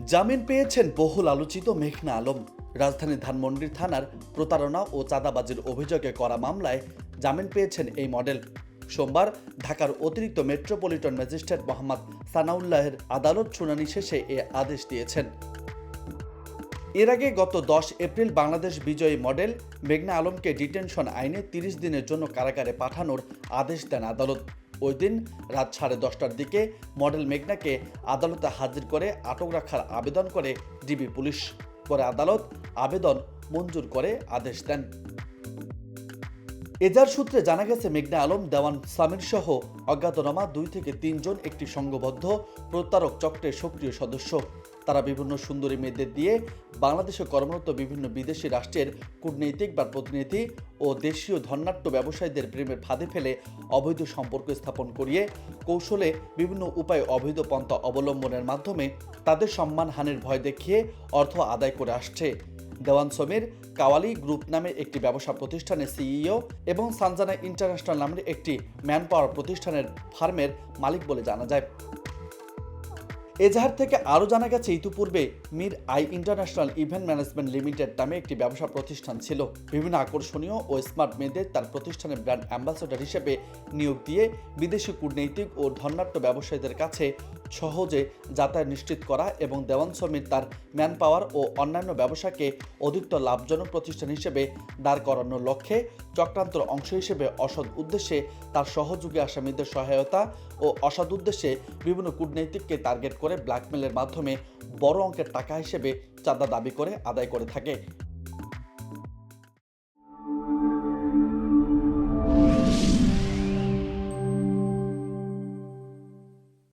জামিন পেয়েছেন বহুল আলোচিত মেঘনা আলম। রাজধানীর ধানমন্ডি থানার প্রতারণা ও চাঁদাবাজির অভিযোগে করা মামলায় জামিন পেয়েছেন এই মডেল। সোমবার ঢাকার অতিরিক্ত মেট্রোপলিটন ম্যাজিস্ট্রেট মোহাম্মদ সানাউল্লাহের আদালত শুনানি শেষে এ আদেশ দিয়েছেন। এর আগে গত 10 এপ্রিল বাংলাদেশ বিজয়ী মডেল মেঘনা আলমকে ডিটেনশন আইনে 30 দিনের জন্য কারাগারে পাঠানোর আদেশ দেন আদালত। ওই দিন রাত 10:30টার দিকে মডেল মেঘনাকে আদালতে হাজির করে আটক রাখার আবেদন করে ডিবি পুলিশ। পরে আদালত আবেদন মঞ্জুর করে আদেশ দেন। এজার সূত্রে জানা গেছে, মেঘনা আলম, দেওয়ান সামির সহ অজ্ঞাতনামা 2 থেকে 3 জন একটি সংঘবদ্ধ প্রতারক চক্রের সক্রিয় সদস্য। তারা বিভিন্ন সুন্দরী মেয়েদের দিয়ে বাংলাদেশে কর্মরত বিভিন্ন বিদেশি রাষ্ট্রের কূটনৈতিক বা প্রতিনিধি ও দেশীয় ধনাঢ্য ব্যবসায়ীদের প্রেমের ফাঁদে ফেলে অবৈধ সম্পর্ক স্থাপন করিয়ে কৌশলে বিভিন্ন উপায়ে অবৈধ পন্থা অবলম্বনের মাধ্যমে তাদের সম্মানহানির ভয় দেখিয়ে অর্থ আদায় করে আসছে। দেওয়ান সমীর কাওয়ালি গ্রুপ নামের একটি ব্যবসা প্রতিষ্ঠানের সিইও এবং সানজানা ইন্টারন্যাশনাল নামের একটি ম্যান পাওয়ার প্রতিষ্ঠানের ফার্মের মালিক বলে জানা যায়। এজাহার থেকে আরও জানা গেছে, ইতিপূর্বে Mir I international event management limited নামে একটি ব্যবসা প্রতিষ্ঠান ছিল। বিভিন্ন আকর্ষণীয় ও স্মার্ট মেয়েদের তার প্রতিষ্ঠানের ব্র্যান্ড অ্যাম্বাসেডর হিসেবে নিয়োগ দিয়ে বিদেশি কূটনৈতিক ও ধনাঢ্য ব্যবসায়ীদের কাছে সহজে যাতায়াত নিশ্চিত করা এবং দেওয়ান সমীর তার ম্যান পাওয়ার ও অন্যান্য ব্যবসাকে অধিকতর লাভজনক প্রতিষ্ঠান হিসেবে দাঁড় করানোর লক্ষ্যে চক্রান্তের অংশ হিসেবে অসৎ উদ্দেশ্যে তার সহযোগী আসামিদের সহায়তা ও অসৎ উদ্দেশ্যে বিভিন্ন কূটনৈতিককে টার্গেট করে ব্ল্যাকমেলের মাধ্যমে বড় অঙ্কের টাকা হিসেবে চাঁদা দাবি করে আদায় করে থাকে।